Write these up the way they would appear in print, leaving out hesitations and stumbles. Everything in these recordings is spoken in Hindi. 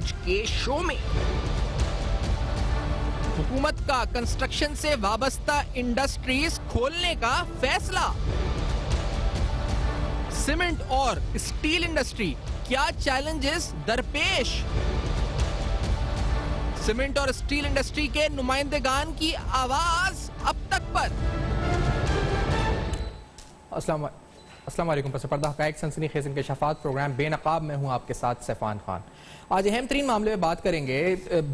आज के शो में। हुकूमत का कंस्ट्रक्शन से वाबस्ता इंडस्ट्रीज खोलने का फैसला। सीमेंट और स्टील इंडस्ट्री क्या चैलेंजेस दरपेश। सीमेंट और स्टील इंडस्ट्री के नुमाइंदेगान की आवाज अब तक पर। अस्सलाम वालेकुम। पस पर्दा हक़ाइक़ सनसनीखेज़ इंकशाफ़ात प्रोग्राम बेनकाब में हूँ आपके साथ सैफान खान। आज अहम तरीन मामले में बात करेंगे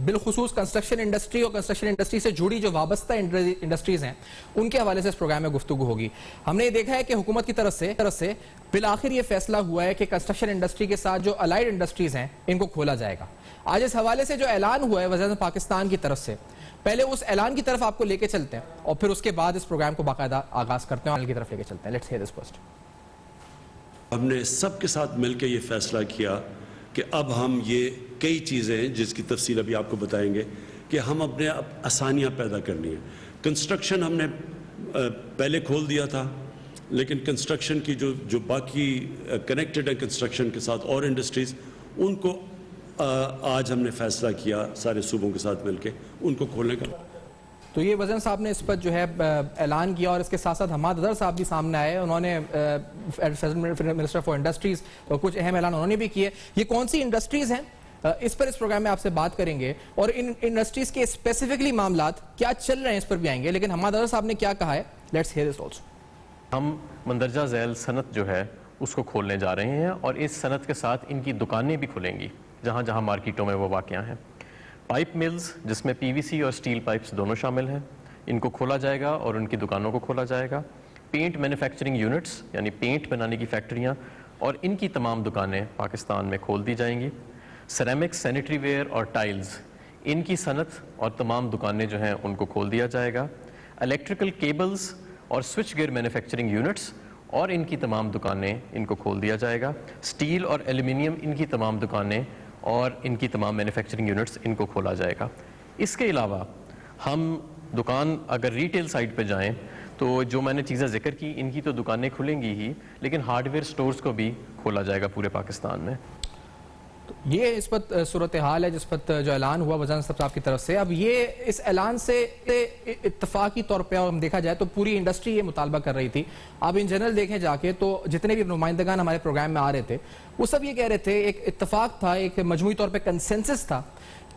बिलखुसूस कंस्ट्रक्शन इंडस्ट्री और कंस्ट्रक्शन इंडस्ट्री से जुड़ी जो वाबस्ता इंडस्ट्रीज़ हैं उनके हवाले से इस प्रोग्राम में गुफ्तगू होगी। हमने ये देखा है कि हुकूमत की तरफ से बिलाखिर ये फैसला हुआ है कि कंस्ट्रक्शन इंडस्ट्री के साथ जो अलाइड इंडस्ट्रीज़ हैं इनको खोला जाएगा। आज इस हवाले से जो ऐलान हुआ है वज़ीर पाकिस्तान की तरफ से, पहले उस ऐलान की तरफ आपको लेके चलते हैं और फिर उसके बाद इस प्रोग्राम को बाकायदा आगाज करते हैं, की तरफ लेके चलते हैं। Let's hear this first. हमने सबके साथ मिलकर ये फैसला किया कि अब हम ये कई चीज़ें जिसकी तफसील अभी आपको बताएंगे कि हम अपने आसानियाँ पैदा करनी है। कंस्ट्रक्शन हमने पहले खोल दिया था, लेकिन कंस्ट्रक्शन की जो बाकी कनेक्टेड है कंस्ट्रक्शन के साथ और इंडस्ट्रीज़, उनको आज हमने फैसला किया सारे सूबों के साथ मिलकर उनको खोलने का। तो ये वज़ीर साहब ने इस पर जो है ऐलान किया और इसके साथ साथ हमाद अदर साहब भी सामने आए। उन्होंने मिनिस्टर फॉर इंडस्ट्रीज और कुछ अहम ऐलान उन्होंने भी किए। ये कौन सी इंडस्ट्रीज हैं इस पर इस प्रोग्राम में आपसे बात करेंगे और इन इंडस्ट्रीज के स्पेसिफिकली मामलात क्या चल रहे हैं इस पर भी आएंगे। लेकिन हमाद अदर साहब ने क्या कहा है, लेट्स हियर दिस आल्सो। हम मंदरजा झैल सनत जो है उसको खोलने जा रहे हैं और इस सनत के साथ इनकी दुकानें भी खुलेंगी जहाँ जहाँ मार्केटों में वो वाक़या हैं। पाइप मिल्स जिसमें पीवीसी और स्टील पाइप्स दोनों शामिल हैं, इनको खोला जाएगा और उनकी दुकानों को खोला जाएगा। पेंट मैन्युफैक्चरिंग यूनिट्स यानी पेंट बनाने की फैक्ट्रियाँ और इनकी तमाम दुकानें पाकिस्तान में खोल दी जाएंगी। सेरेमिक्स, सैनिटरी वेयर और टाइल्स, इनकी सनत और तमाम दुकानें जो हैं उनको खोल दिया जाएगा। इलेक्ट्रिकल केबल्स और स्विच गियर मैन्युफैक्चरिंग यूनिट्स और इनकी तमाम दुकानें इनको खोल दिया जाएगा। स्टील और एल्यूमिनियम, इनकी तमाम दुकानें और इनकी तमाम मैन्युफैक्चरिंग यूनिट्स, इनको खोला जाएगा। इसके अलावा हम दुकान अगर रिटेल साइड पे जाएं तो जो मैंने चीज़ें जिक्र की इनकी तो दुकानें खुलेंगी ही, लेकिन हार्डवेयर स्टोर्स को भी खोला जाएगा पूरे पाकिस्तान में। तो ये इस पर सूरत हाल है जिस पर जो ऐलान हुआ वज़ीर साहब की तरफ से। अब ये इस ऐलान से इत्तफाकी तौर पर हम देखा जाए तो पूरी इंडस्ट्री ये मुतालबा कर रही थी। अब इन जनरल देखें जाके तो जितने भी नुमाइंदगान हमारे प्रोग्राम में आ रहे थे वो सब ये कह रहे थे, एक इत्तफाक था, एक मजमूई तौर पर कंसेंसस था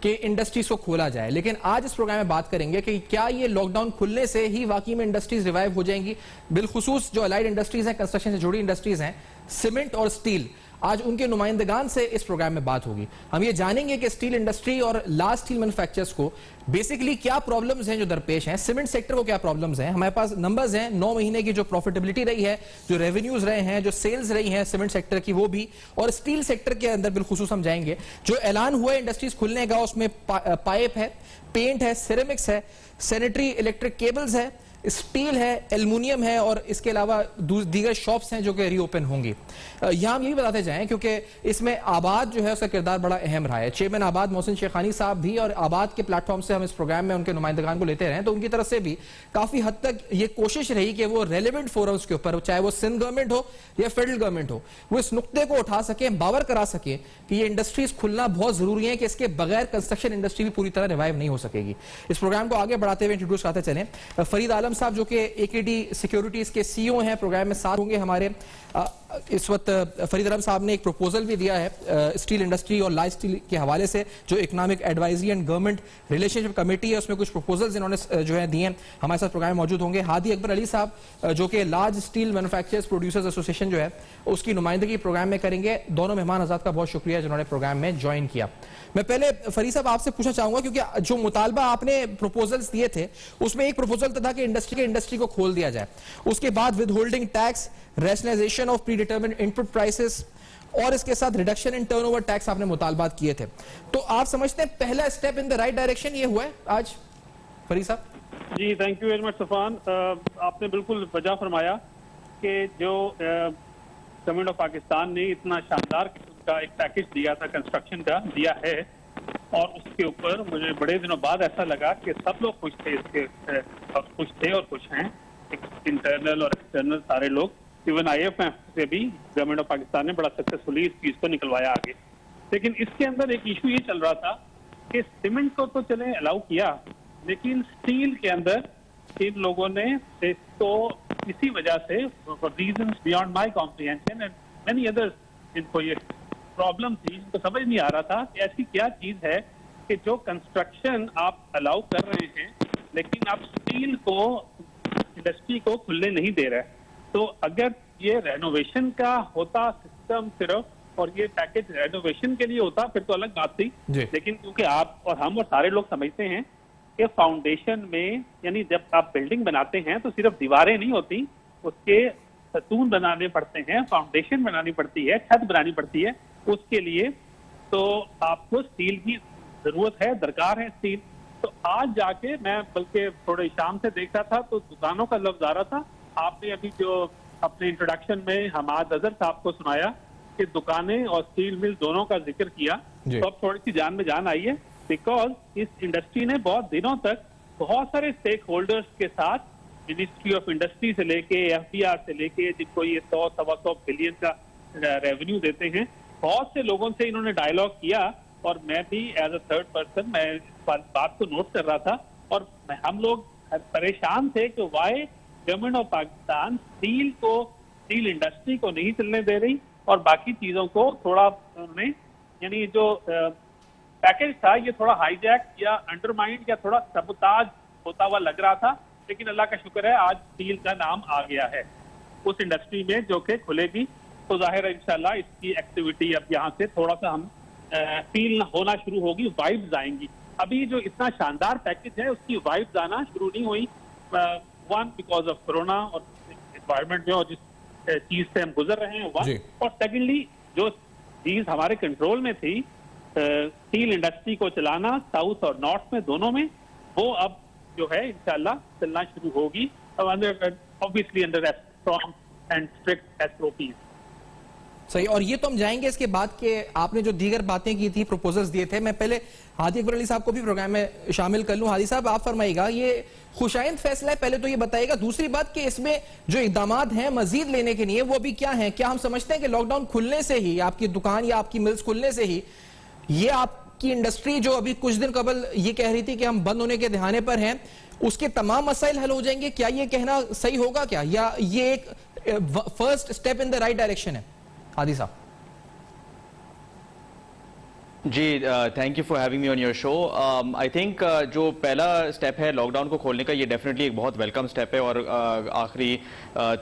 कि इंडस्ट्रीज को खोला जाए। लेकिन आज इस प्रोग्राम में बात करेंगे कि क्या ये लॉकडाउन खुलने से ही वाकई में इंडस्ट्रीज रिवाइव हो जाएंगी। बिलखुसूस जो अलाइड इंडस्ट्रीज हैं, कंस्ट्रक्शन से जुड़ी इंडस्ट्रीज हैं, सीमेंट और स्टील, आज उनके नुमाइंदगान से इस प्रोग्राम में बात होगी। हम ये जानेंगे कि स्टील इंडस्ट्री और लार्ज स्टील मैन्युफैक्चरर्स को बेसिकली क्या प्रॉब्लम्स हैं जो दरपेश हैं, सीमेंट सेक्टर को क्या प्रॉब्लम्स हैं। हमारे पास नंबर्स हैं 9 महीने की जो प्रॉफिटेबिलिटी रही है, जो रेवेन्यूज रहे हैं, जो सेल्स रही हैं सीमेंट सेक्टर की, वो भी, और स्टील सेक्टर के अंदर बिलखुसूस हम जाएंगे। जो ऐलान हुआ है इंडस्ट्रीज खुलने का उसमें पाइप है, पेंट है, सिरेमिक्स है, सैनिटरी इलेक्ट्रिक केबल्स है, स्टील है, एल्युमिनियम है और इसके अलावा दीगर शॉप्स हैं जो कि रीओपन होंगी। यहाँ हम यही बताते जाएं क्योंकि इसमें आबाद जो है उसका किरदार बड़ा अहम रहा है। चेयरमैन आबाद मोहसिन शेखानी साहब भी, और आबाद के प्लेटफॉर्म से हम इस प्रोग्राम में उनके नुमाइंदगान को लेते रहे, तो उनकी तरफ से भी काफी हद तक ये कोशिश रही कि वो रेलिवेंट फोरम्स के ऊपर, चाहे वो सिंध गवर्नमेंट हो या फेडरल गवर्नमेंट हो, वो इस नुक्ते को उठा सके, बावर करा सके कि ये इंडस्ट्रीज खुलना बहुत जरूरी है, कि इसके बगैर कंस्ट्रक्शन इंडस्ट्री भी पूरी तरह रिवाइव नहीं हो सकेगी। इस प्रोग्राम को आगे बढ़ाते हुए इंट्रोड्यूस करते चलें फरीद आलम साहब जो कि एकेडी सिक्योरिटीज के सीईओ हैं, प्रोग्राम में साथ होंगे हमारे। इस वक्त फरीद आलम साहब ने एक प्रपोजल भी दिया है स्टील इंडस्ट्री और लार्ज स्टील के हवाले से, जो economic advisory and government relationship committee है, उसमें कुछ प्रपोजल्स इन्होंने जो है दिए हैं। हमारे साथ प्रोग्राम में मौजूद होंगे हादी अकबर अली साहब जो कि large steel manufacturers producers association जो है उसकी नुमाइंदगी प्रोग्राम में करेंगे। दोनों मेहमान हज़रात का बहुत शुक्रिया जिन्होंने प्रोग्राम में ज्वाइन किया। मैं पहले फरीद साहब आपसे पूछना चाहूंगा, क्योंकि जो मुतालबा आपने प्रपोजल्स दिए थे उसमें एक प्रपोजल था कि इंडस्ट्री को खोल दिया जाए, उसके बाद withholding tax, rationalisation of predetermined input prices और इसके साथ रिडक्शन इन टर्नओवर टैक्स आपने मुतालबात किए थे। तो आप समझते हैं पहला step in the right direction ये हुआ है आज फरीद साहब? Ji, thank you very much सफान। आपने बिल्कुल वजह फरमाया कि जो गवर्नमेंट ऑफ पाकिस्तान ने इतना शानदार किस्म का एक पैकेज दिया था, कंस्ट्रक्शन का दिया है, और उसके ऊपर मुझे बड़े दिनों बाद ऐसा लगा कि सब लोग खुश थे इसके, खुश थे और खुश हैं, इंटरनल और एक्सटर्नल सारे लोग। इवन IMF से भी गवर्नमेंट ऑफ पाकिस्तान ने बड़ा सक्सेसफुली इस चीज को निकलवाया आगे। लेकिन इसके अंदर एक इशू ये चल रहा था कि सीमेंट को तो चले अलाउ किया, लेकिन स्टील के अंदर इन लोगों ने इसको इसी वजह से reasons beyond my comprehension and many others, इनको ये प्रॉब्लम थी, इनको समझ नहीं आ रहा था कि ऐसी क्या चीज है कि जो कंस्ट्रक्शन आप अलाउ कर रहे हैं लेकिन आप स्टील को, इंडस्ट्री को खुलने नहीं दे रहे। तो अगर ये रेनोवेशन का होता सिस्टम सिर्फ, और ये पैकेज रेनोवेशन के लिए होता, फिर तो अलग बात थी। लेकिन क्योंकि आप और हम और सारे लोग समझते हैं कि फाउंडेशन में, यानी जब आप बिल्डिंग बनाते हैं तो सिर्फ दीवारें नहीं होती, उसके सतून बनाने पड़ते हैं, फाउंडेशन बनानी पड़ती है, छत बनानी पड़ती है। उसके लिए तो आपको स्टील की जरूरत है, दरकार है स्टील। तो आज जाके मैं बल्कि थोड़े शाम से देख रहा था तो दुकानों का लफ्ज आ रहा था। आपने अभी जो अपने इंट्रोडक्शन में हमाद अजहर साहब को सुनाया कि दुकानें और स्टील मिल दोनों का जिक्र किया, तो अब थोड़ी सी जान में जान आई है, बिकॉज इस इंडस्ट्री ने बहुत दिनों तक बहुत सारे स्टेक होल्डर्स के साथ, मिनिस्ट्री ऑफ इंडस्ट्री से लेके FBR से लेके, जिनको ये 100-125 बिलियन का रेवेन्यू देते हैं, बहुत से लोगों से इन्होंने डायलॉग किया। और मैं भी एज अ थर्ड पर्सन मैं इस बात को नोट कर रहा था, और हम लोग परेशान थे कि why government of Pakistan steel industry को नहीं चलने दे रही और बाकी चीजों को थोड़ा उन्होंने, यानी जो पैकेज था ये थोड़ा हाईजैक या अंडरमाइंड या थोड़ा सबुताज होता हुआ लग रहा था। लेकिन अल्लाह का शुक्र है आज स्टील का नाम आ गया है उस इंडस्ट्री में जो कि खुलेगी। तो जाहिर है इंशाल्लाह इसकी एक्टिविटी अब यहाँ से थोड़ा सा हम फील होना शुरू होगी, वाइब्स आएंगी। अभी जो इतना शानदार पैकेज है उसकी वाइब्स आना शुरू नहीं हुई, वन बिकॉज ऑफ कोरोना और एनवायरमेंट में और जिस चीज से हम गुजर रहे हैं वन, और सेकेंडली जो चीज हमारे कंट्रोल में थी स्टील इंडस्ट्री को चलाना साउथ और नॉर्थ में दोनों में, वो अब जो है इंशाल्लाह चलना शुरू होगी, obviously under strong and strict SOPs। सही, और ये तो हम जाएंगे इसके बाद के आपने जो दीगर बातें की थी, प्रपोजल्स दिए थे। मैं पहले हादी अकबर अली साहब को भी प्रोग्राम में शामिल कर लूं। हादी साहब आप फरमाइएगा, ये खुशाइंद फैसला है, पहले तो ये बताइएगा। दूसरी बात कि इसमें जो इकदाम हैं मजीद लेने के लिए वो भी क्या है? क्या हम समझते हैं कि लॉकडाउन खुलने से ही, आपकी दुकान या आपकी मिल्स खुलने से ही, ये आपकी इंडस्ट्री जो अभी कुछ दिन कबल ये कह रही थी कि हम बंद होने के दहाने पर हैं, उसके तमाम मसाइल हल हो जाएंगे? क्या ये कहना सही होगा क्या, या ये एक first step in the right direction है? हादी साहब ji, thank you for having me on your show. I think जो पहला स्टेप है लॉकडाउन को खोलने का, ये डेफिनेटली एक बहुत वेलकम स्टेप है। और आखिरी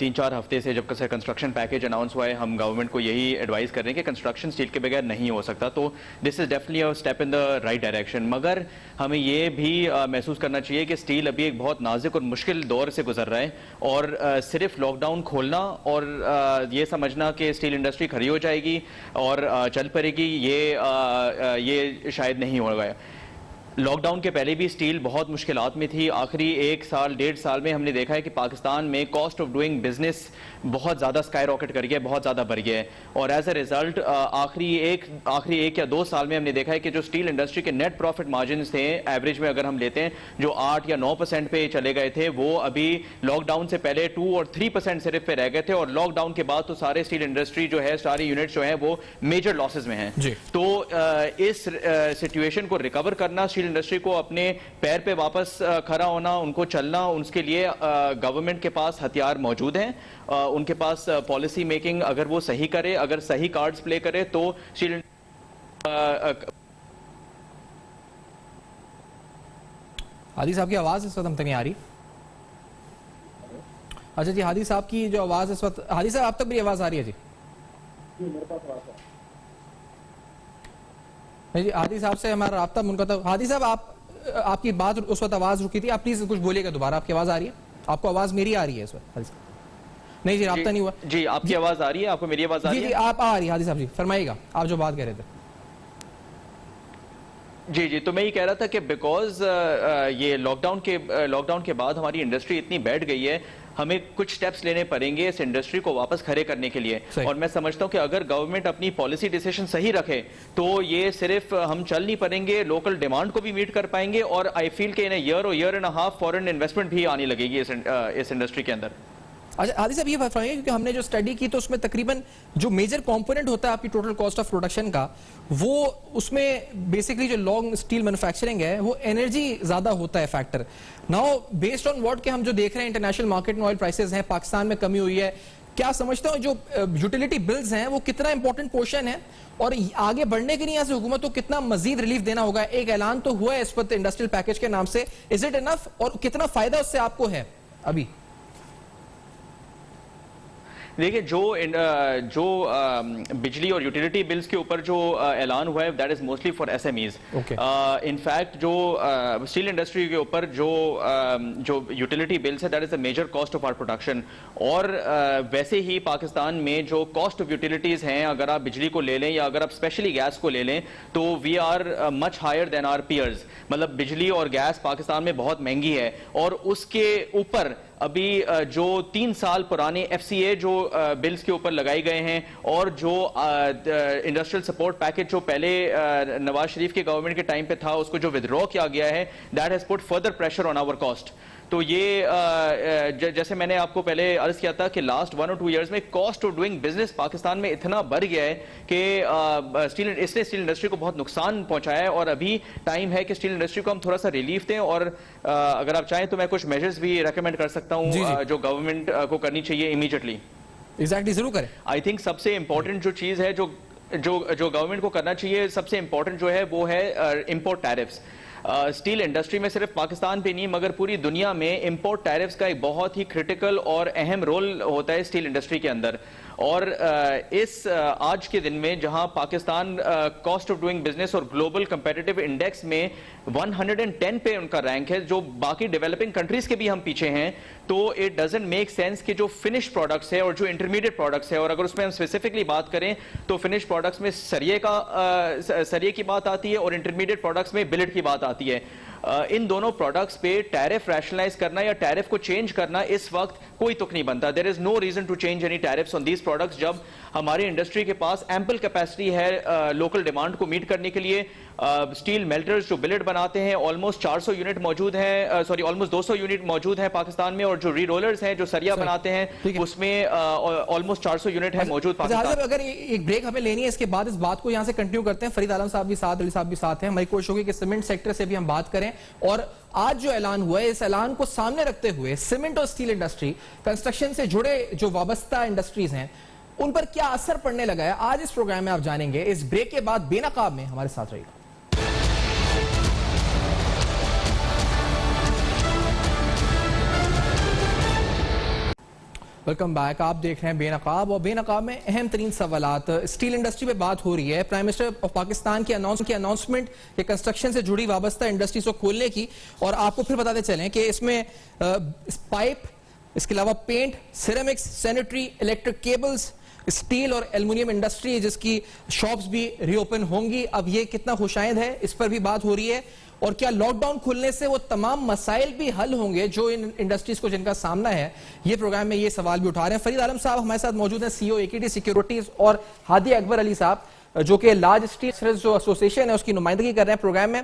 3-4 हफ्ते से जब से कंस्ट्रक्शन पैकेज अनाउंस हुआ है, हम गवर्नमेंट को यही एडवाइस कर रहे हैं कि कंस्ट्रक्शन स्टील के बगैर नहीं हो सकता। तो this is definitely a step in the right direction. मगर हमें ये भी महसूस करना चाहिए कि स्टील अभी एक बहुत नाजुक और मुश्किल दौर से गुजर रहा है, और सिर्फ लॉकडाउन खोलना और ये समझना कि स्टील इंडस्ट्री खड़ी हो जाएगी और चल पड़ेगी, ये शायद नहीं होगा। लॉकडाउन के पहले भी स्टील बहुत मुश्किलात में थी। आखिरी 1-1.5 साल में हमने देखा है कि पाकिस्तान में कॉस्ट ऑफ डूइंग बिजनेस बहुत ज़्यादा स्काई रॉकेट कर गया है, बहुत ज़्यादा बढ़ गया है। और एज अ रिजल्ट आखिरी एक या 2 साल में हमने देखा है कि जो स्टील इंडस्ट्री के नेट प्रॉफिट मार्जिन थे, एवरेज में अगर हम लेते हैं, जो 8 या 9% पे चले गए थे, वो अभी लॉकडाउन से पहले 2 और 3% सिर्फ पे रह गए थे। और लॉकडाउन के बाद तो सारे स्टील इंडस्ट्री जो है, सारी यूनिट जो है, वो मेजर लॉसेज में हैं। तो इस सिचुएशन को रिकवर करना, स्टील इंडस्ट्री को अपने पैर पे वापस खड़ा होना, उनको चलना, उसके लिए गवर्नमेंट के पास हथियार मौजूद हैं। उनके पास पॉलिसी मेकिंग अगर वो सही करे, अगर सही कार्ड्स प्ले करे, तो स्टील हादी साहब की आवाज इस वक्त हम तक नहीं आ रही। अच्छा जी, हादी साहब की जो आवाज इस वक्त, हादी साहब आप तक भी आवाज आ रही है? जी मेरे पास आवाज है जी। हादी साहब से हमारा राब्ता मुनक़ता। हादी साहब आपकी बात उस वक्त आवाज रुकी थी, आप प्लीज कुछ बोलिएगा दोबारा। आपकी आवाज आ रही है? आपको आवाज मेरी आ रही है इस वक्त? हादी साहब नहीं जी, राब्ता नहीं हुआ जी। आपकी आवाज आ रही है? आपको मेरी आवाज आ रही है? जी आप आ रही है। हादी साहब जी फरमाइएगा, आप जो बात कह रहे थे। जी, तो मैं ये कह रहा था कि बिकॉज ये लॉकडाउन के बाद हमारी इंडस्ट्री इतनी बैठ गई है, हमें कुछ स्टेप्स लेने पड़ेंगे इस इंडस्ट्री को वापस खड़े करने के लिए। और मैं समझता हूं कि अगर गवर्नमेंट अपनी पॉलिसी डिसीजन सही रखे तो ये सिर्फ हम चल नहीं पड़ेंगे, लोकल डिमांड को भी मीट कर पाएंगे। और आई फील कि इन ईयर और year and half foreign investment भी आने लगेगी इस इंडस्ट्री के अंदर। अच्छा आदि साहब ये बताइए, क्योंकि हमने जो स्टडी की तो उसमें तकरीबन जो मेजर कंपोनेंट होता है आपकी टोटल कॉस्ट ऑफ प्रोडक्शन का, वो उसमें बेसिकली जो लॉन्ग स्टील मैन्युफैक्चरिंग है वो एनर्जी ज्यादा होता है factor. Now based on what के हम जो देख रहे हैं इंटरनेशनल मार्केट में ऑयल प्राइसेस हैं, पाकिस्तान में कमी हुई है, क्या समझते हो जो यूटिलिटी बिल्स हैं वो कितना इंपॉर्टेंट पोर्शन है और आगे बढ़ने के लिए यहाँ से हुकूमत को कितना मजीद रिलीफ देना होगा? एक ऐलान तो हुआ है इस वक्त इंडस्ट्रियल पैकेज के नाम से, इज इट इनफ और कितना फायदा उससे आपको है अभी? देखिए जो बिजली और यूटिलिटी बिल्स के ऊपर जो ऐलान हुआ है that is mostly for SMEs. In fact जो स्टील इंडस्ट्री के ऊपर जो यूटिलिटी बिल्स है that is the major cost of our production. और वैसे ही पाकिस्तान में जो कॉस्ट ऑफ यूटिलिटीज हैं, अगर आप बिजली को ले लें या अगर आप स्पेशली गैस को ले लें, तो we are much higher than our peers. मतलब बिजली और गैस पाकिस्तान में बहुत महंगी है और उसके ऊपर अभी जो 3 साल पुराने एफसीए जो बिल्स के ऊपर लगाए गए हैं और जो इंडस्ट्रियल सपोर्ट पैकेज जो पहले नवाज शरीफ के गवर्नमेंट के टाइम पे था उसको जो विथड्रॉ किया गया है, that has put further pressure on our cost. तो ये जैसे मैंने आपको पहले अर्ज किया था कि लास्ट 1 और 2 इयर्स में cost of doing business Pakistan में इतना बढ़ गया है कि इसने स्टील इंडस्ट्री को बहुत नुकसान पहुंचाया है और अभी टाइम है कि स्टील इंडस्ट्री को हम थोड़ा सा रिलीफ दें। और अगर आप चाहें तो मैं कुछ मेजर्स भी रेकमेंड कर सकता हूं जो गवर्नमेंट को करनी चाहिए इमीडिएटली। एग्जैक्टली, जरूर करें। आई थिंक सबसे इंपॉर्टेंट जो चीज है जो गवर्नमेंट को करना चाहिए, सबसे इंपॉर्टेंट जो है वो है इंपोर्ट टैरिफ्स। स्टील इंडस्ट्री में सिर्फ पाकिस्तान पे नहीं मगर पूरी दुनिया में इंपोर्ट टैरिफ्स का एक बहुत ही क्रिटिकल और अहम रोल होता है स्टील इंडस्ट्री के अंदर। और इस आज के दिन में जहां Pakistan cost of doing business और ग्लोबल कंपेटिटिव इंडेक्स में 110 पे उनका रैंक है, जो बाकी डेवलपिंग कंट्रीज के भी हम पीछे हैं, तो इट डजंट मेक सेंस कि जो फिनिश प्रोडक्ट्स है और जो इंटरमीडिएट प्रोडक्ट्स है, और अगर उसमें हम स्पेसिफिकली बात करें तो फिनिश प्रोडक्ट्स में सरिये की बात आती है और इंटरमीडिएट प्रोडक्ट्स में बिलेट की बात आती है। इन दोनों प्रोडक्ट्स पे टैरिफ रैशनलाइज करना या टैरिफ को चेंज करना इस वक्त कोई तुक नहीं बनता। There is no reason to change any tariffs on these products जब हमारी इंडस्ट्री के पास एम्पल कैपेसिटी है लोकल डिमांड को मीट करने के लिए। स्टील मेल्टर्स जो बिलेट बनाते हैं ऑलमोस्ट 400 यूनिट मौजूद हैं, ऑलमोस्ट 200 यूनिट मौजूद हैं पाकिस्तान में, और जो रीरोलर्स हैं जो सरिया बनाते हैं उसमें ऑलमोस्ट 400 यूनिट है मौजूद पाकिस्तान। अगर एक ब्रेक हमें लेनी है, इसके बाद इस बात को यहां से कंटिन्यू करते हैं। फरीद आलम साहब भी साथ, अली साहब भी साथ हैं। हमारी कोशिश होगी कि सीमेंट सेक्टर से भी हम बात करें और आज जो ऐलान हुआ है इस ऐलान को सामने रखते हुए सीमेंट और स्टील इंडस्ट्री, कंस्ट्रक्शन से जुड़े जो वाबस्ता इंडस्ट्रीज हैं, उन पर क्या असर पड़ने लगा है, आज इस प्रोग्राम में आप जानेंगे। इस ब्रेक के बाद बेनकाब में हमारे साथ रहिएगा। Welcome back. आप देख रहे हैं बेनकाब, और बेनकाब में अहम तरीन सवालात स्टील इंडस्ट्री पे बात हो रही है। प्राइम मिनिस्टर ऑफ पाकिस्तान की अनाउंसमेंट के कंस्ट्रक्शन से जुड़ी वाबस्ता इंडस्ट्रीज को खोलने की, और आपको फिर बताते चलें कि इसमें पाइप, इसके अलावा paint, ceramics, sanitary, electric cables, steel और एल्युमिनियम इंडस्ट्री जिसकी शॉप्स भी रीओपन होंगी। अब ये कितना खुशाइंद है इस पर भी बात हो रही है, और क्या लॉकडाउन खुलने से वो तमाम मसाइल भी हल होंगे जो इन इंडस्ट्रीज को जिनका सामना है। ये प्रोग्राम में ये सवाल भी उठा रहे हैं। फरीद आलम साहब हमारे साथ मौजूद हैं, सीईओ एकेटी सिक्योरिटीज, और हादी अकबर अली साहब जो कि लार्ज स्टील जो एसोसिएशन है उसकी नुमाइंदगी कर रहे हैं प्रोग्राम में।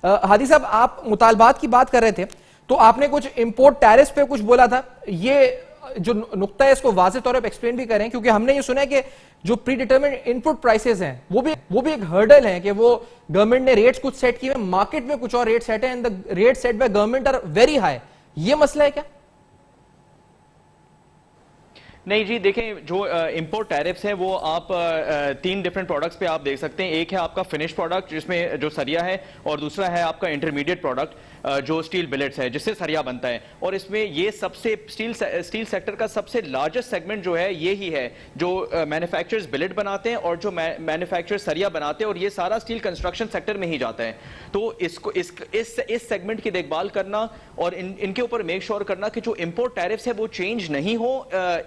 हादी साहब, आप मुतालबात की बात कर रहे थे तो आपने कुछ इंपोर्ट टैरिफ पे कुछ बोला था, ये जो नुक्ता है इसको वाज़ेह तौर पर एक्सप्लेन भी करें, क्योंकि हमने ये सुना है कि जो प्री डिटरमिन्ड इनपुट प्राइसेस हैं वो भी एक हर्डल है कि वो गवर्नमेंट ने रेट्स कुछ सेट किए हैं, मार्केट में कुछ और रेट सेट है, and the rate set by government are very high. ये मसला है क्या? नहीं जी, देखें जो इंपोर्ट टैरिफ्स हैं वो आप 3 डिफरेंट प्रोडक्ट्स पे आप देख सकते हैं। एक है आपका फिनिश प्रोडक्ट जिसमें जो सरिया है, और दूसरा है आपका इंटरमीडिएट प्रोडक्ट जो स्टील बिलेट्स है जिससे सरिया बनता है। और इसमें ये सबसे स्टील सेक्टर का सबसे लार्जेस्ट सेगमेंट जो है ये ही है जो मैन्युफैक्चरर्स बिलेट बनाते हैं और जो मैन्युफैक्चरर्स सरिया बनाते हैं, और ये सारा स्टील कंस्ट्रक्शन सेक्टर में ही जाता है। तो इसको इस सेगमेंट की देखभाल करना और इनके ऊपर मेक श्योर करना कि जो इंपोर्ट टैरिफ्स है वो चेंज नहीं हो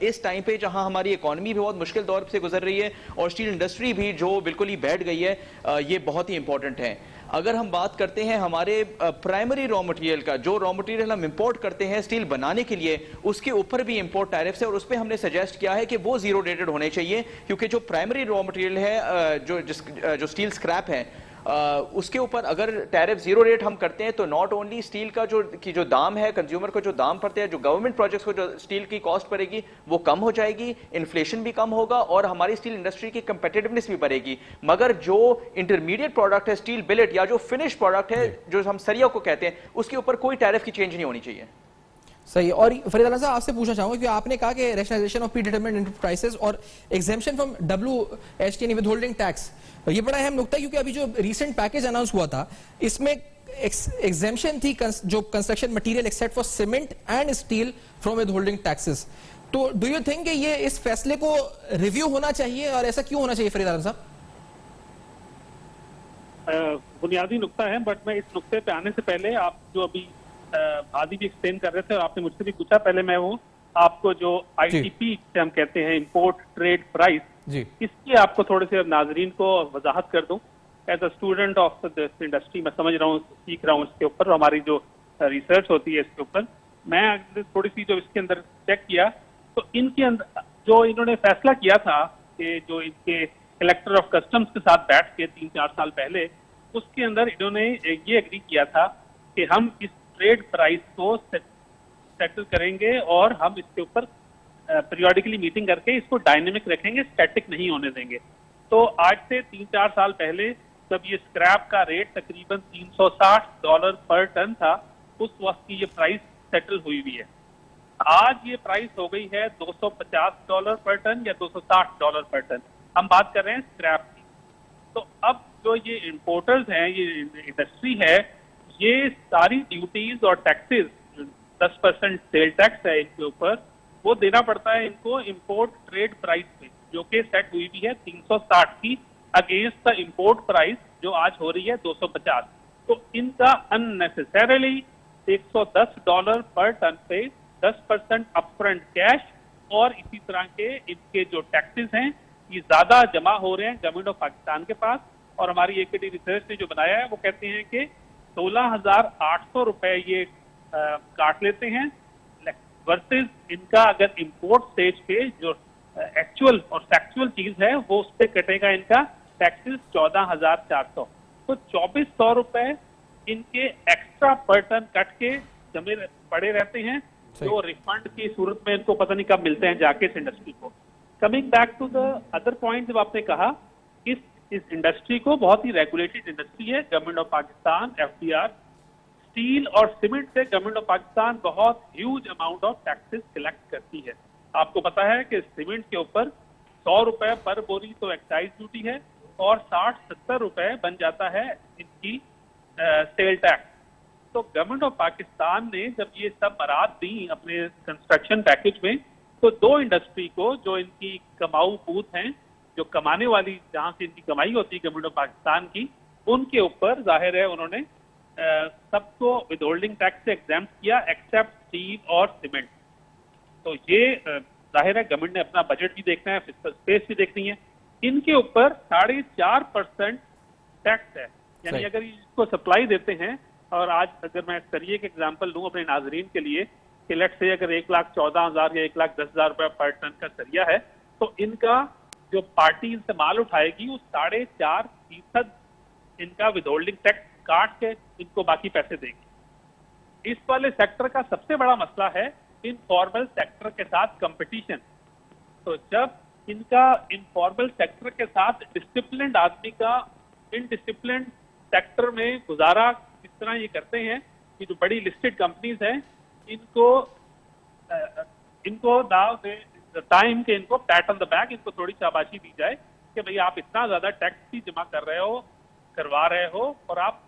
इस टाइम पे जहां हमारी इकोनॉमी भी बहुत मुश्किल दौर से गुजर रही है और स्टील इंडस्ट्री भी जो बिल्कुल ही बैठ गई है, ये बहुत ही इंपॉर्टेंट है। अगर हम बात करते हैं हमारे प्राइमरी रॉ मटेरियल का, जो रॉ मटेरियल हम इंपोर्ट करते हैं स्टील बनाने के लिए, उसके ऊपर भी इंपोर्ट टैरिफ्स है, और उस पर हमने सजेस्ट किया है कि वो जीरो रेटेड होने चाहिए, क्योंकि जो प्राइमरी रॉ मटेरियल है जो स्टील स्क्रैप है उसके ऊपर अगर टैरिफ जीरो रेट हम करते हैं तो नॉट ओनली स्टील का जो दाम है, कंज्यूमर को जो दाम पड़ते हैं, जो गवर्नमेंट प्रोजेक्ट्स को जो स्टील की कॉस्ट पड़ेगी वो कम हो जाएगी, इन्फ्लेशन भी कम होगा और हमारी स्टील इंडस्ट्री की कंपेटिटिवनेस भी बढ़ेगी। मगर जो इंटरमीडिएट प्रोडक्ट है, स्टील बिलेट या जो फिनिश प्रोडक्ट है जो हम सरिया को कहते हैं, उसके ऊपर कोई टैरिफ की चेंज नहीं होनी चाहिए। सही। और फरीद आलम साहब आपसे पूछना चाहूंगा कि आपने कहा कि rationalisation of predetermined input prices और एग्जेम्पशन फ्रॉम WHT यानी विदहोल्डिंग टैक्स, ये बड़ा अहम नुकता है क्योंकि अभी जो रीसेंट पैकेज अनाउंस हुआ था इसमें एग्जेम्पशन थी जो construction material except for cement and steel from withholding taxes. तो डू यू थिंक कि ये इस फैसले को रिव्यू होना चाहिए और ऐसा क्यों होना चाहिए फरीद आलम साहब? बुनियादी नुकता है, बट मैं इस नुकते पे आने से पहले आप जो अभी आदि भी एक्सप्लेन कर रहे थे और आपने मुझसे भी पूछा, पहले मैं वो आपको जो ITP हम कहते हैं, इंपोर्ट ट्रेड प्राइस, इसकी आपको थोड़े से नाजरीन को वजाहत कर दूं। As a student of this industry मैं समझ रहा हूँ, सीख रहा हूँ इसके ऊपर, हमारी जो रिसर्च होती है इसके ऊपर, मैं थोड़ी सी जो इसके अंदर चेक किया तो इनके अंदर जो इन्होंने फैसला किया था कि जो इनके कलेक्टर ऑफ कस्टम्स के साथ बैठ के 3-4 साल पहले, उसके अंदर इन्होंने ये एग्री किया था कि हम इस ट्रेड प्राइस को सेटल करेंगे और हम इसके ऊपर पीरियोडिकली मीटिंग करके इसको डायनेमिक रखेंगे, स्टैटिक नहीं होने देंगे। तो आज से 3-4 साल पहले जब ये स्क्रैप का रेट तकरीबन $360 पर टन था, उस वक्त की ये प्राइस सेटल हुई हुई है। आज ये प्राइस हो गई है $250 पर टन या $260 पर टन। हम बात कर रहे हैं स्क्रैप की। तो अब जो ये इंपोर्टर्स हैं, ये इंडस्ट्री है, ये सारी ड्यूटीज और टैक्सेस, 10% सेल टैक्स है इनके ऊपर, वो देना पड़ता है इनको इंपोर्ट ट्रेड प्राइस पे, जो कि सेट हुई भी है 360 की अगेंस्ट द इंपोर्ट प्राइस जो आज हो रही है 250। तो इनका अननेसेसरीली $110 पर टन पे 10% अपफ्रंट कैश और इसी तरह के इनके जो टैक्सेस हैं ये ज्यादा जमा हो रहे हैं गवर्नमेंट ऑफ पाकिस्तान के पास। और हमारी AKD रिसर्च ने जो बनाया है वो कहते हैं कि 16,800 रुपए ये काट लेते हैं, वर्सेस इनका अगर इंपोर्ट स्टेज पे जो एक्चुअल और फैक्चुअल चीज है वो उस पर कटेगा इनका टैक्सेस 14,400। तो 2,400 रुपए इनके एक्स्ट्रा पर टन कट के जमे पड़े रहते हैं, जो रिफंड की सूरत में इनको पता नहीं कब मिलते हैं जाके इस इंडस्ट्री को। Coming back to the other point, जब आपने कहा इस इंडस्ट्री को बहुत ही रेगुलेटेड इंडस्ट्री है, government of Pakistan FDR, steel और सीमेंट से गवर्नमेंट ऑफ पाकिस्तान बहुत huge amount of taxes collect करती है। आपको पता है कि सीमेंट के ऊपर 100 रुपए पर बोरी तो एक्साइज ड्यूटी है और 60-70 रुपए बन जाता है इनकी सेल टैक्स। तो गवर्नमेंट ऑफ पाकिस्तान ने जब ये सब बरात दी अपने कंस्ट्रक्शन पैकेज में, तो दो इंडस्ट्री को जो इनकी कमाऊ पूत हैं, जो कमाने वाली जहां से इनकी कमाई होती है गवर्नमेंट ऑफ पाकिस्तान की, उनके ऊपर जाहिर है उन्होंने सबको विदहोल्डिंग टैक्स से एग्जाम्प्ट किया एक्सेप्ट स्टील और सीमेंट। तो ये जाहिर है गवर्नमेंट ने अपना बजट भी देखना है, फिस्कल स्पेस भी देखनी है। इनके ऊपर 4.5% टैक्स है, यानी अगर इसको सप्लाई देते हैं, और आज अगर मैं सरिये के एग्जाम्पल लूं अपने नाजरीन के लिए कि लेट्स से अगर 1,14,000 या 1,10,000 रुपए पर टन का सरिया है, तो इनका जो पार्टी इनसे माल उठाएगी वो 4.5% इनका विदहोल्डिंग टैक्स काट के इनको बाकी पैसे देगी। इस वाले सेक्टर का सबसे बड़ा मसला है इनफॉर्मल सेक्टर के साथ कंपटीशन। तो जब इनका इनफॉर्मल सेक्टर के साथ डिसिप्लिन्ड आदमी का इनडिसिप्लिन्ड सेक्टर में गुजारा किस तरह ये करते हैं कि जो बड़ी लिस्टेड कंपनीज हैं इनको नाउ टाइम के इनको पैट ऑन द बैक, इनको थोड़ी शाबाशी दी जाए कि भाई आप इतना ज्यादा टैक्स भी जमा कर रहे हो, करवा रहे हो, और आप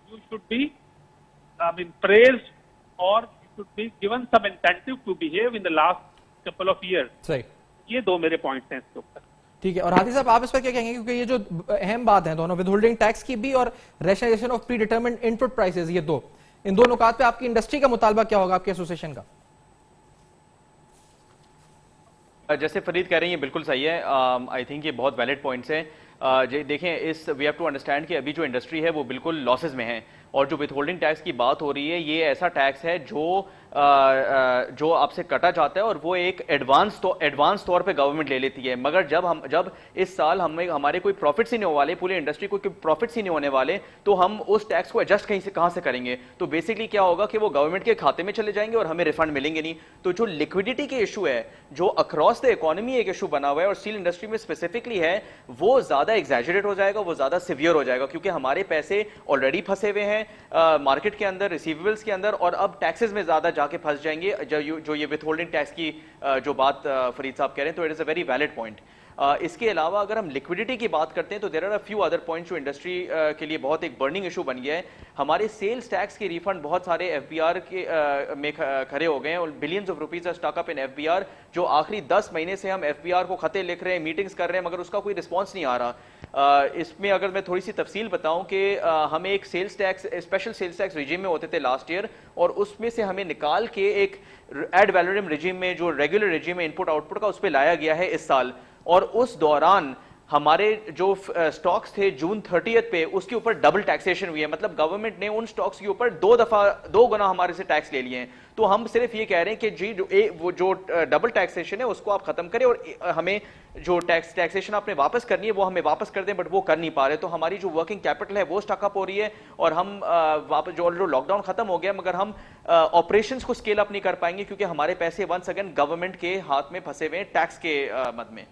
you should be praised or you should be given some incentive to behave in the last couple of years. सही। ये दो मेरे पॉइंट्स हैं इसके ऊपर। ठीक है, और हादी साहब आप इस पर क्या कहेंगे, क्योंकि ये जो अहम बात है दोनों, विदहोल्डिंग टैक्स की भी और rationalisation of predetermined input prices, ये दो, इन दो नुकात पे आपकी इंडस्ट्री का मुतालबा क्या होगा, आपके एसोसिएशन का? जैसे फरीद कह रहे हैं ये बिल्कुल सही है। आई थिंक ये बहुत वैलिड पॉइंट्स हैं। देखें, वी हैव टू अंडरस्टैंड कि अभी जो इंडस्ट्री है वो बिल्कुल लॉसेस में है, और जो विथहोल्डिंग टैक्स की बात हो रही है, ये ऐसा टैक्स है जो आपसे कटा जाता है और वो एक एडवांस तौर पे गवर्नमेंट ले लेती है। मगर जब इस साल हमारे कोई प्रॉफिट्स ही नहीं होने वाले, पूरी इंडस्ट्री को प्रॉफिट्स ही नहीं होने वाले, तो हम उस टैक्स को एडजस्ट कहां से करेंगे? तो बेसिकली क्या होगा कि वो गवर्नमेंट के खाते में चले जाएंगे और हमें रिफंड मिलेंगे नहीं। तो जो लिक्विडिटी के इशू है, जो अक्रॉस द इकोनॉमी एक इशू बना हुआ है और स्टील इंडस्ट्री में स्पेसिफिकली है, वो ज्यादा एग्जैजरेट हो जाएगा, वो ज्यादा सिवियर हो जाएगा, क्योंकि हमारे पैसे ऑलरेडी फंसे हुए हैं मार्केट के अंदर, रिसीवेबल्स के अंदर, और अब टैक्सेस में ज्यादा जाके फंस जाएंगे। जो ये विथहोल्डिंग टैक्स की जो बात फरीद साहब कह रहे हैं, तो it is a very valid point. इसके अलावा अगर हम लिक्विडिटी की बात करते हैं तो there are a few other points जो इंडस्ट्री के लिए बहुत एक बर्निंग इशू बन गया है। हमारे सेल्स टैक्स के रिफंड बहुत सारे एफबीआर के में खड़े हो गए हैं और billions of rupees are stuck up in FBR, जो आखिरी 10 महीने से हम एफबीआर को खते लिख रहे हैं, मीटिंग्स कर रहे हैं, मगर उसका कोई रिस्पॉन्स नहीं आ रहा। इसमें अगर मैं थोड़ी सी तफसील बताऊं कि हमें एक sales tax, special sales tax regime में होते थे लास्ट ईयर, और उसमें से हमें निकाल के एक एड वैलोरम रिजीम में, जो रेगुलर रिजीम में इनपुट आउटपुट का, उस पर लाया गया है इस साल। और उस दौरान हमारे जो स्टॉक्स थे जून 30 पे, उसके ऊपर डबल टैक्सेशन हुई है। मतलब गवर्नमेंट ने उन स्टॉक्स के ऊपर 2 गुना हमारे से टैक्स ले लिए हैं। तो हम सिर्फ ये कह रहे हैं कि जी वो जो डबल टैक्सेशन है उसको आप खत्म करें और हमें जो टैक्सेशन आपने वापस करनी है वो हमें वापस कर दें, बट वो कर नहीं पा रहे। तो हमारी जो वर्किंग कैपिटल है वो स्टकअप हो रही है और हम वापस, जो लॉकडाउन खत्म हो गया, मगर हम ऑपरेशंस को स्केल अप नहीं कर पाएंगे क्योंकि हमारे पैसे वंस अगेन गवर्नमेंट के हाथ में फंसे हुए हैं टैक्स के मद में।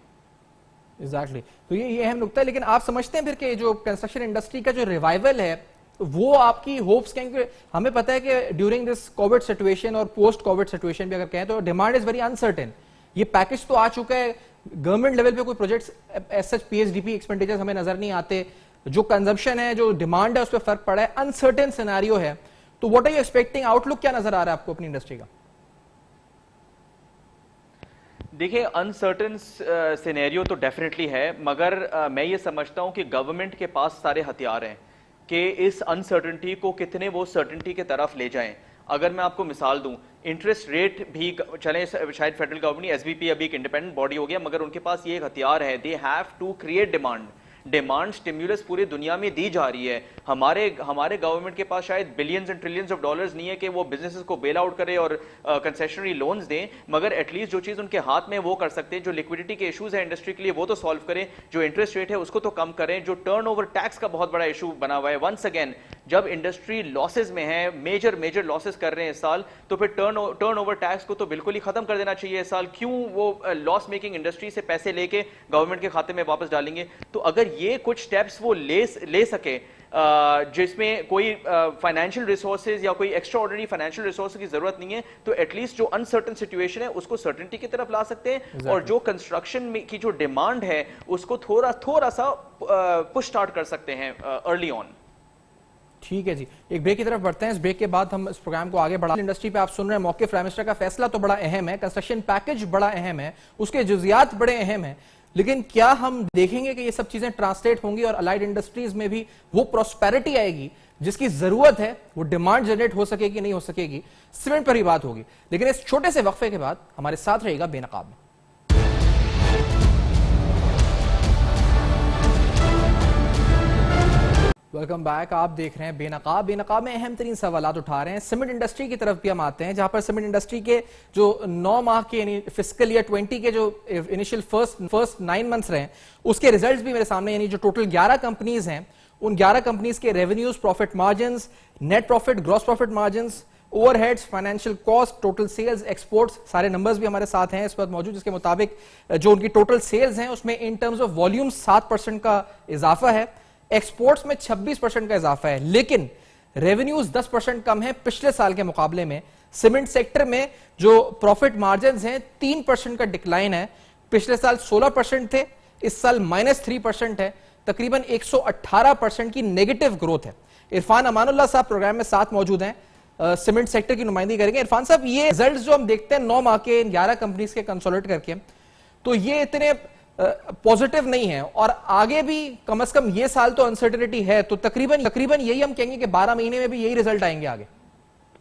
एग्जैक्टली तो ये अहम नुकता है। लेकिन आप समझते हैं फिर कि जो कंस्ट्रक्शन इंडस्ट्री का जो रिवाइवल है वो आपकी होप्स क्योंकि हमें पता है कि ड्यूरिंग दिस कोविड सिचुएशन और पोस्ट कोविड सिचुएशन भी अगर कहें तो डिमांड इज वेरी अनसर्टेन। ये पैकेज तो आ चुका है, गवर्नमेंट लेवल पे कोई projects as such PHDP expenditures हमें नजर नहीं आते, जो कंजम्पशन है, जो डिमांड है, उस पर फर्क पड़ा है, अनसर्टेन सिनेरियो है। तो what are you expecting, outlook क्या नजर आ रहा है आपको अपनी इंडस्ट्री का? देखिए, अनसर्टन सिनेरियो तो डेफिनेटली है, मगर मैं ये समझता हूं कि गवर्नमेंट के पास सारे हथियार हैं कि इस अनसर्टनिटी को कितने वो सर्टनिटी के तरफ ले जाएं। अगर मैं आपको मिसाल दूं, इंटरेस्ट रेट भी चले, शायद फेडरल गवर्नमेंट, एसबीपी अभी एक इंडिपेंडेंट बॉडी हो गया, मगर उनके पास ये एक हथियार है, they have to create demand stimulus पूरी दुनिया में दी जा रही है। हमारे गवर्नमेंट के पास शायद billions and trillions of dollars नहीं है कि वो बिजनेसेस को बेल आउट करे और कंसेशनरी लोन्स दें, मगर एटलीस्ट जो चीज उनके हाथ में वो कर सकते हैं। जो लिक्विडिटी के इश्यूज है इंडस्ट्री के लिए वो तो सॉल्व करें, जो इंटरेस्ट रेट है उसको तो कम करें, जो टर्नओवर टैक्स का बहुत बड़ा इशू बना हुआ है। वंस अगेन जब इंडस्ट्री लॉसेज में है, मेजर लॉसेज कर रहे हैं इस साल, तो फिर टर्नओवर टैक्स को तो बिल्कुल ही खत्म कर देना चाहिए इस साल। क्यों वो लॉस मेकिंग इंडस्ट्री से पैसे लेके गवर्नमेंट के खाते में वापस डालेंगे? तो अगर ये कुछ स्टेप्स वो ले सके जिसमें कोई फाइनेंशियल रिसोर्सेज या कोई एक्स्ट्रा ऑर्डिनरी फाइनेंशियल रिसोर्सेज की जरूरत नहीं है, तो एटलीस्ट जो अनसर्टन सिचुएशन है उसको सर्टेनिटी की तरफ ला सकते हैं और जो कंस्ट्रक्शन में की जो डिमांड है उसको थोड़ा सा पुश स्टार्ट कर सकते हैं अर्ली ऑन। ठीक है जी, एक ब्रेक की तरफ बढ़ते हैं। इस ब्रेक के बाद हम इस प्रोग्राम को आगे बढ़ा। इंडस्ट्री पे आप सुन रहे हैं मौके प्राइम मिनिस्टर का फैसला तो बड़ा अहम है, कंस्ट्रक्शन पैकेज बड़ा अहम है, उसके जुजियात बड़े अहम है, लेकिन क्या हम देखेंगे कि ये सब चीजें ट्रांसलेट होंगी और अलाइड इंडस्ट्रीज में भी वो प्रॉस्पेरिटी आएगी जिसकी जरूरत है, वो डिमांड जनरेट हो सकेगी नहीं हो सकेगी, सीमेंट पर ही बात होगी। लेकिन इस छोटे से वक्फे के बाद हमारे साथ रहेगा बेनकाब में। वेलकम बैक, आप देख रहे हैं बेनकाब में अहम तरीन सवालात उठा रहे हैं। सीमेंट इंडस्ट्री की तरफ भी हम आते हैं, जहां पर सीमेंट इंडस्ट्री के जो 9 माह के यानी फिस्कल ईयर 20 के जो इनिशियल फर्स्ट 9 मंथ्स रहे, उसके रिजल्ट्स भी मेरे सामने, यानी जो टोटल 11 कंपनीज हैं, उन 11 कंपनीज के revenues, profit margins, net profit, gross profit margins, overheads, financial cost, total sales, exports, सारे नंबर्स भी हमारे साथ हैं इस वक्त मौजूद, जिसके मुताबिक जो उनकी टोटल सेल्स हैं उसमें इन टर्म्स ऑफ वॉल्यूम 7% का इजाफा है, एक्सपोर्ट्स में 26% का इजाफा है, लेकिन रेवेन्यूज 10% कम है पिछले साल के मुकाबले में। सीमेंट सेक्टर में जो प्रॉफिट मार्जिन्स हैं 3% का डिक्लाइन है, पिछले साल 16% थे, इस साल -3% है, तकरीबन 118% की नेगेटिव ग्रोथ है। इरफान अमानुल्लाह साहब प्रोग्राम में साथ मौजूद हैं, सीमेंट सेक्टर की नुमाइंदगी करेंगे। इरफान साहब, ये रिजल्ट्स जो हम देखते हैं 9 माह के 11 कंपनीज के कंसोलिडेट करके, तो ये इतने पॉजिटिव नहीं है और आगे भी कम से कम ये साल तो अनसर्टेनिटी है, तो तकरीबन यही हम कहेंगे कि 12 महीने में भी यही रिजल्ट आएंगे आगे।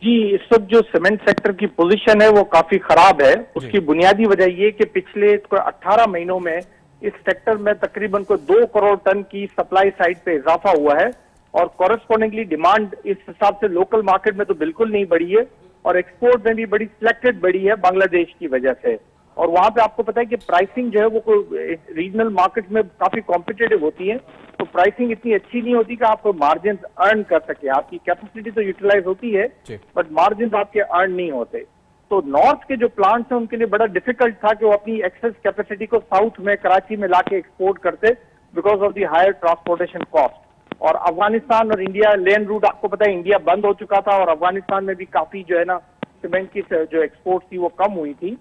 जी, इस वक्त जो सीमेंट सेक्टर की पोजीशन है वो काफी खराब है। उसकी बुनियादी वजह ये कि पिछले 18 महीनों में इस सेक्टर में तकरीबन को 2 करोड़ टन की सप्लाई साइड पे इजाफा हुआ है, और कॉरेस्पॉन्डिंगली डिमांड इस हिसाब से लोकल मार्केट में तो बिल्कुल नहीं बढ़ी है, और एक्सपोर्ट में भी बड़ी सिलेक्टेड बढ़ी है बांग्लादेश की वजह से। और वहां पे आपको पता है कि प्राइसिंग जो है वो रीजनल मार्केट में काफी कॉम्पिटेटिव होती है, तो प्राइसिंग इतनी अच्छी नहीं होती कि आप मार्जिन अर्न कर सके। आपकी कैपेसिटी तो यूटिलाइज होती है बट मार्जिन आपके अर्न नहीं होते। तो नॉर्थ के जो प्लांट्स हैं उनके लिए बड़ा डिफिकल्ट था कि वो अपनी एक्सेस कैपेसिटी को साउथ में कराची में लाके एक्सपोर्ट करते because of the higher transportation cost. और अफगानिस्तान और इंडिया लेन रूट आपको पता है इंडिया बंद हो चुका था, और अफगानिस्तान में भी काफी जो है ना सीमेंट की जो एक्सपोर्ट थी वो कम हुई थी।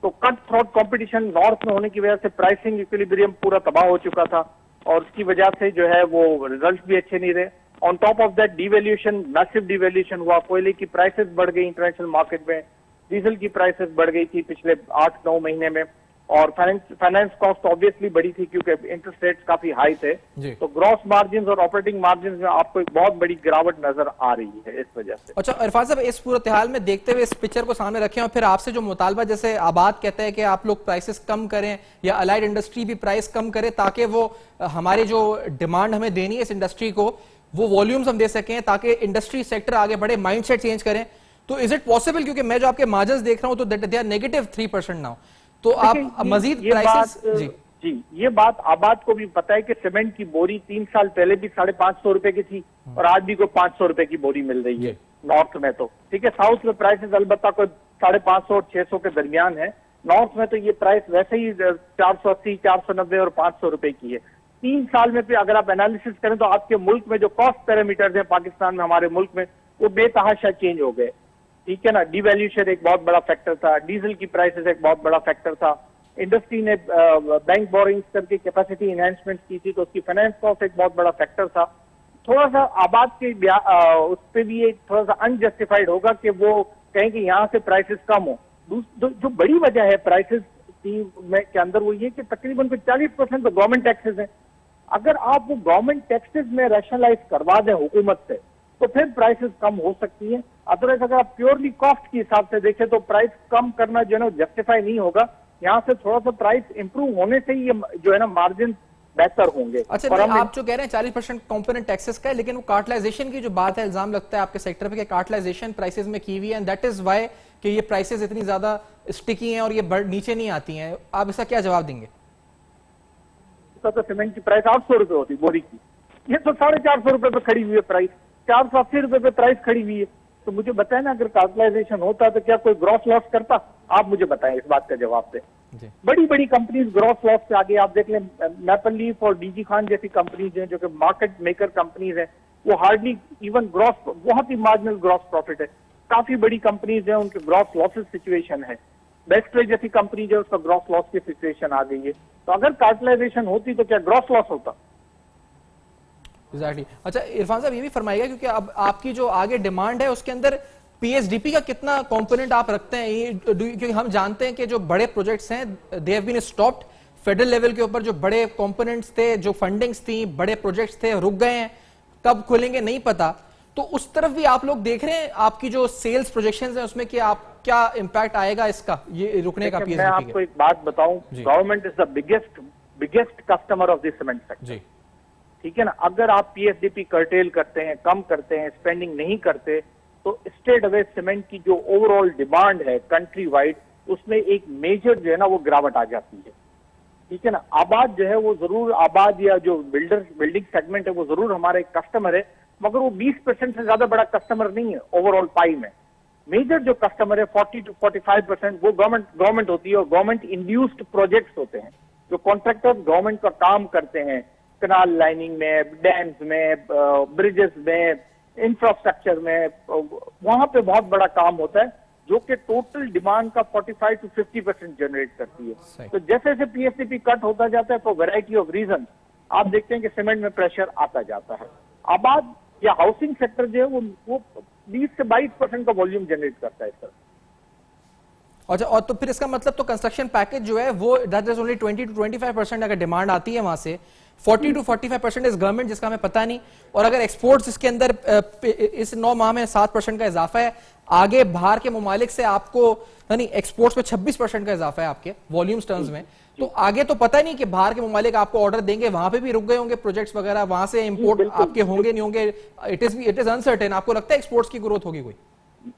तो कट थ्रोट कंपटीशन नॉर्थ में होने की वजह से प्राइसिंग इक्विलिब्रियम पूरा तबाह हो चुका था, और उसकी वजह से जो है वो रिजल्ट भी अच्छे नहीं रहे। On top of that devaluation, massive devaluation हुआ, कोयले की प्राइसेस बढ़ गई इंटरनेशनल मार्केट में, डीजल की प्राइसेस बढ़ गई थी पिछले 8-9 महीने में, और फाइनेंस कॉस्ट ऑब्वियसली बढ़ी थी क्योंकि इंटरेस्ट रेट्स काफी हाई थे। तो ग्रॉस मार्जिन और ऑपरेटिंग मार्जिन में आपको एक बहुत बड़ी गिरावट नजर आ रही है इस वजह से। अच्छा इरफान साहब, इस सूरत हाल में देखते हुए इस पिक्चर को सामने रखें और फिर आपसे जो मुतालबा, जैसे आबाद कहते हैं कि आप लोग प्राइसेस कम करें या अलाइड इंडस्ट्री भी प्राइस कम करे ताकि वो हमारी जो डिमांड हमें देनी है इस इंडस्ट्री को वो वॉल्यूम्स हम दे सकें ताकि इंडस्ट्री सेक्टर आगे बढ़े, माइंडसेट चेंज करें, तो इज इट पॉसिबल? क्योंकि मैं जो आपके मार्जिन्स देख रहा हूं तो दे आर नेगेटिव 3% नाउ, तो आप मजीद प्राइसेस जी ये बात आबाद को भी पता है कि सीमेंट की बोरी 3 साल पहले भी 550 रुपए की थी और आज भी कोई 500 रुपए की बोरी मिल रही है नॉर्थ में। तो ठीक है, साउथ में प्राइसेस अलबत्ता कोई 550 और 600 के दरमियान है, नॉर्थ में तो ये प्राइस वैसे ही 480, 490 और 500 रुपए की है। 3 साल में भी अगर आप एनालिसिस करें तो आपके मुल्क में जो कॉस्ट पैरामीटर्स हैं पाकिस्तान में, हमारे मुल्क में, वो बेतहाशा चेंज हो गए। ठीक है ना, डिवैल्यूएशन एक बहुत बड़ा फैक्टर था, डीजल की प्राइसेस एक बहुत बड़ा फैक्टर था, इंडस्ट्री ने बैंक बोरिंग्स करके कैपेसिटी एनहांसमेंट की थी तो उसकी फाइनेंस कॉस्ट एक बहुत बड़ा फैक्टर था। थोड़ा सा आबाद के उस पर भी एक थोड़ा सा अनजस्टिफाइड होगा कि वो कहें कि यहाँ से प्राइसेस कम हो। जो बड़ी वजह है प्राइसेस की के अंदर वो ये कि तकरीबन कोई 40% तो गवर्नमेंट टैक्सेस हैं। अगर आप वो गवर्नमेंट टैक्सेस में रैशनलाइज करवा दें हुकूमत से तो फिर प्राइसेस कम हो सकती है। अदरवाइज अगर आप प्योरली कॉस्ट के हिसाब से देखें तो प्राइस कम करना जो है ना जस्टिफाई नहीं होगा। यहाँ से थोड़ा सा प्राइस इंप्रूव होने से ही ये जो है ना मार्जिन बेहतर होंगे। अच्छा, और आप जो कह रहे हैं 40% कंपोनेंट टैक्सेस का है, लेकिन वो कार्टलाइजेशन की जो बात है, इल्जाम लगता है आपके सेक्टर पे कि कार्टलाइजेशन प्राइसेस में की हुई है एंड दैट इज व्हाई कि ये प्राइसेस इतनी ज्यादा स्टिकी हैं और ये नीचे नहीं आती हैं। आप इसका क्या जवाब देंगे? तो सीमेंट की प्राइस 800 रुपए होती बोरी की, ये तो 450 रुपए पे खड़ी हुई है प्राइस, 480 रुपए पे प्राइस खड़ी हुई है। तो मुझे बताएं ना, अगर कार्टलाइजेशन होता तो क्या कोई ग्रॉस लॉस करता? आप मुझे बताएं इस बात का जवाब दे। बड़ी बड़ी कंपनीज ग्रॉस लॉस से आगे, आप देख लें मैपल लीफ और डीजी खान जैसी कंपनीज हैं जो कि मार्केट मेकर कंपनीज हैं, वो हार्डली इवन ग्रॉस, बहुत ही मार्जिनल ग्रॉस प्रॉफिट है। काफी बड़ी कंपनीज हैं उनके ग्रॉस लॉसेस सिचुएशन है। बेस्टवे जैसी कंपनी जो उसका ग्रॉस लॉस की सिचुएशन आ गई है। तो अगर कार्टलाइजेशन होती तो क्या ग्रॉस लॉस होता? Exactly. अच्छा इरफान साहब, ये भी फरमाइएगा क्योंकि अब आपकी जो आगे डिमांड है उसके अंदर पीएसडीपी का कितना कंपोनेंट आप रखते हैं? ये क्योंकि हम जानते हैं कि जो बड़े प्रोजेक्ट्स हैं they have been stopped federal level के ऊपर, जो बड़े कंपोनेंट्स थे, जो फंडिंग्स थी, बड़े प्रोजेक्ट्स थे, रुक गए हैं, कब खुलेंगे नहीं पता। तो उस तरफ भी आप लोग देख रहे हैं आपकी जो सेल्स प्रोजेक्शंस हैं उसमें कि आप क्या इंपैक्ट आएगा इसका, ये रुकने का? मैं आपको एक बात बताऊं, government is the biggest customer of the cement sector. ठीक है ना, अगर आप पीएसडीपी कर्टेल करते हैं, कम करते हैं, स्पेंडिंग नहीं करते तो स्टेट अवे सीमेंट की जो ओवरऑल डिमांड है कंट्री वाइड उसमें एक मेजर जो है ना वो गिरावट आ जाती है। ठीक है ना, आबाद जो है वो जरूर, आबाद या जो बिल्डिंग सेगमेंट है वो जरूर हमारा एक कस्टमर है, मगर वो 20% से ज्यादा बड़ा कस्टमर नहीं है ओवरऑल पाई में। मेजर जो कस्टमर है 40 to 45% वो गवर्नमेंट होती है, और गवर्नमेंट इंड्यूस्ड प्रोजेक्ट्स होते हैं जो कॉन्ट्रैक्टर्स गवर्नमेंट का काम करते हैं, कनाल लाइनिंग में, डैम्स में, ब्रिजेस में, इंफ्रास्ट्रक्चर में, वहां पे बहुत बड़ा काम होता है जो कि टोटल डिमांड का 45 to 50% जनरेट करती है। तो जैसे जैसे पीएसडीपी कट होता जाता है तो वैरायटी ऑफ रीजन आप देखते हैं कि सीमेंट में प्रेशर आता जाता है। आबाद या हाउसिंग सेक्टर जो है वो 20 से 22% का वॉल्यूम जनरेट करता है सर। अच्छा, और तो फिर इसका मतलब तो कंस्ट्रक्शन पैकेज जो है वो दैट इज ओनली 20 to 25% अगर डिमांड आती है वहां से, 40 to 45% इज गवर्नमेंट जिसका हमें पता नहीं, और अगर एक्सपोर्ट्स इसके अंदर इस 9 माह में 7% का इजाफा है, आगे बाहर के मुमालिक से आपको यानी एक्सपोर्ट्स में 26% का इजाफा है आपके वॉल्यूम्स टर्म्स में, तो आगे तो पता नहीं कि बाहर के ममालिक आपको ऑर्डर देंगे, वहां पे भी रुक गए होंगे प्रोजेक्ट्स वगैरह, वहां से इंपोर्ट आपके होंगे नहीं होंगे, इट इज अनसर्टेन। आपको लगता है एक्सपोर्ट्स की ग्रोथ होगी कोई?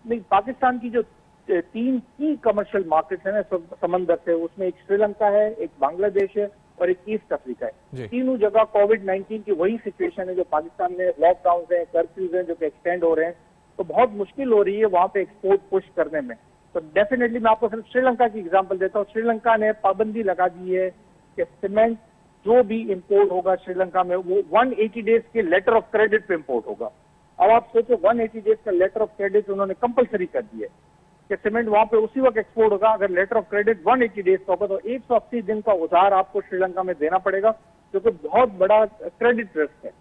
नहीं, पाकिस्तान की जो 3 की कमर्शियल मार्केट है ना समंदर से, उसमें एक श्रीलंका है, एक बांग्लादेश है और एक ईस्ट अफ्रीका है। तीनों जगह कोविड-19 की वही सिचुएशन है जो पाकिस्तान में लॉकडाउन है, कर्फ्यूज हैं जो कि एक्सटेंड हो रहे हैं, तो बहुत मुश्किल हो रही है वहां पे एक्सपोर्ट पुश करने में। तो डेफिनेटली मैं आपको सिर्फ श्रीलंका की एग्जांपल देता हूँ। श्रीलंका ने पाबंदी लगा दी है कि सीमेंट जो भी इंपोर्ट होगा श्रीलंका में वो 180 डेज के लेटर ऑफ क्रेडिट पे इंपोर्ट होगा। अब आप सोचो 180 डेज का लेटर ऑफ क्रेडिट उन्होंने कंपलसरी कर दिया है कि सीमेंट वहां पे उसी वक्त एक्सपोर्ट होगा। अगर लेटर ऑफ क्रेडिट 180 डेज का होगा तो 180 दिन का उधार आपको श्रीलंका में देना पड़ेगा, जो कि बहुत बड़ा क्रेडिट रिस्क है।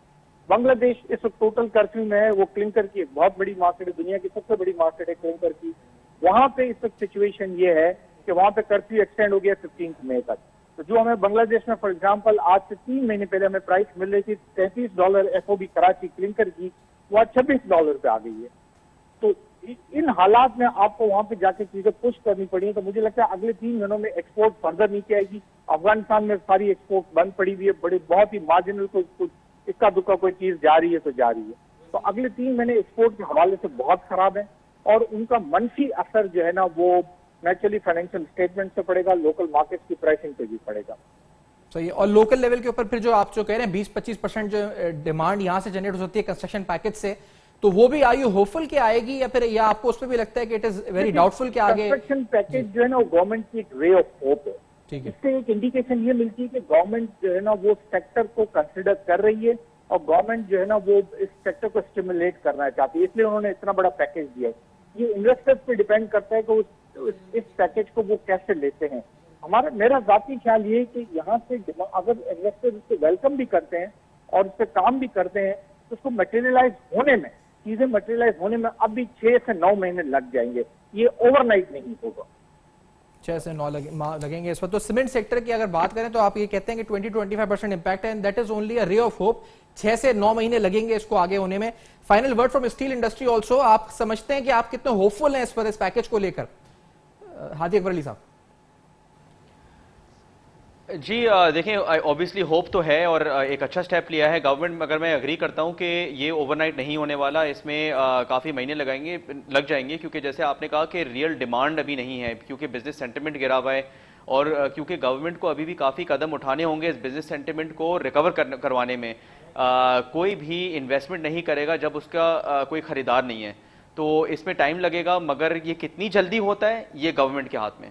बांग्लादेश इस वक्त टोटल कर्फ्यू में है, वो क्लिंकर की एक बहुत बड़ी मार्केट है, दुनिया की सबसे बड़ी मार्केट है क्लिंकर की। वहां पे इस वक्त सिचुएशन ये है कि वहां पे कर्फ्यू एक्सटेंड हो गया 15 मई तक। तो जो हमें बांग्लादेश में फॉर एग्जांपल आज से 3 महीने पहले हमें प्राइस मिल रही थी $33 FOB कराची क्लिंकर की, वो आज $26 पे आ गई है। तो इन हालात में आपको वहां पे जाके चीजें पुश करनी पड़ी। तो मुझे लगता है अगले 3 महीनों में एक्सपोर्ट फर्दर नीचे आएगी। अफगानिस्तान में सारी एक्सपोर्ट बंद पड़ी हुई है, बड़े बहुत ही मार्जिनल कुछ इक्का दुक्का कोई चीज जा रही है तो जा रही है। तो अगले 3 महीने एक्सपोर्ट के हवाले से बहुत खराब है और उनका मनफी असर जो है ना वो नेचुरली फाइनेंशियल स्टेटमेंट से पड़ेगा, लोकल मार्केट की प्राइसिंग पे भी पड़ेगा। सही है। और लोकल लेवल के ऊपर फिर जो आप जो कह रहे हैं 20-25% जो डिमांड यहाँ से जनरेट हो सकती है कंस्ट्रक्शन पैकेज से, तो वो भी आर यू होपफुल कि आएगी या फिर या आपको उस पर भी लगता है कि इट इज वेरी डाउटफुल कि आगे? कंस्ट्रक्शन पैकेज जो है ना वो गवर्नमेंट की एक रे ऑफ होप है। ठीक है। इससे एक इंडिकेशन ये मिलती है कि गवर्नमेंट जो है ना वो सेक्टर को कंसिडर कर रही है और गवर्नमेंट जो है ना वो इस सेक्टर को स्टिमुलेट करना चाहती है, इसलिए उन्होंने इतना बड़ा पैकेज दिया है। ये इन्वेस्टर्स पे डिपेंड करता है कि इस पैकेज को वो कैसे लेते हैं। मेरा जाती ख्याल ये है कि यहाँ से अगर इन्वेस्टर्स इसको वेलकम भी करते हैं और इस पर काम भी करते हैं तो उसको मटेरियलाइज होने में, चीजें मटेरियलाइज होने में अब भी 6 से 9 महीने लग जाएंगे, ये ओवरनाइट नहीं होगा। 6 से 9 लगेंगे इस वक्त। तो सीमेंट सेक्टर की अगर बात करें तो आप ये कहते हैं कि 20-25% इंपैक्ट है and that is only a ray of hope. 6 से 9 महीने लगेंगे इसको आगे होने में। Final word from steel industry also, आप समझते हैं कि आप कितने होपफुल हैं इस पर, इस पैकेज को लेकर? हादी अकबर अली साहब। जी देखें, ऑब्वियसली होप तो है और एक अच्छा स्टेप लिया है गवर्नमेंट, मगर मैं एग्री करता हूं कि ये ओवरनाइट नहीं होने वाला, इसमें काफ़ी महीने लग जाएंगे क्योंकि जैसे आपने कहा कि रियल डिमांड अभी नहीं है, क्योंकि बिजनेस सेंटिमेंट गिरा हुआ है और क्योंकि गवर्नमेंट को अभी भी काफ़ी कदम उठाने होंगे इस बिजनेस सेंटिमेंट को रिकवर करवाने में। कोई भी इन्वेस्टमेंट नहीं करेगा जब उसका कोई ख़रीदार नहीं है, तो इसमें टाइम लगेगा, मगर ये कितनी जल्दी होता है ये गवर्नमेंट के हाथ में।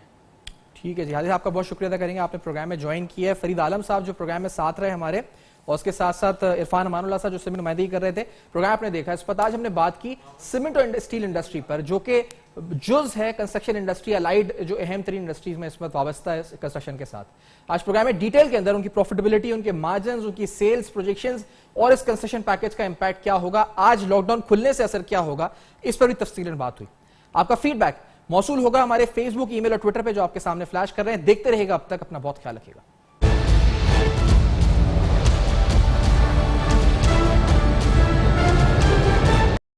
ठीक है जी, हादी आपका बहुत शुक्रिया अदा करेंगे, आपने प्रोग्राम में ज्वाइन किया है। फरीद आलम साहब जो प्रोग्राम में साथ रहे हमारे, और उसके साथ साथ इरफान अमानुल्लाह साहब जो सीमेंट नुमाइंदगी कर रहे थे। प्रोग्राम आपने देखा, इस पर आज हमने बात की सीमेंट और स्टील इंडस्ट्री पर, जो कि जुज है कंस्ट्रक्शन इंडस्ट्री, अलाइड जो अहम तरीन इंडस्ट्रीज में इस वक्त वाबस्ता है कंस्ट्रक्शन के साथ। आज प्रोग्राम में डिटेल के अंदर उनकी प्रॉफिटेबिलिटी, उनके मार्जिन, उनकी सेल्स प्रोजेक्शंस और इस कंस्ट्रक्शन पैकेज का इंपैक्ट क्या होगा, आज लॉकडाउन खुलने से असर क्या होगा, इस पर भी तफसीलन बात हुई। आपका फीडबैक मौसूल होगा हमारे फेसबुक, ईमेल और ट्विटर पे जो आपके सामने फ्लैश कर रहे हैं। देखते रहेगा, अब तक अपना बहुत ख्याल रखिएगा।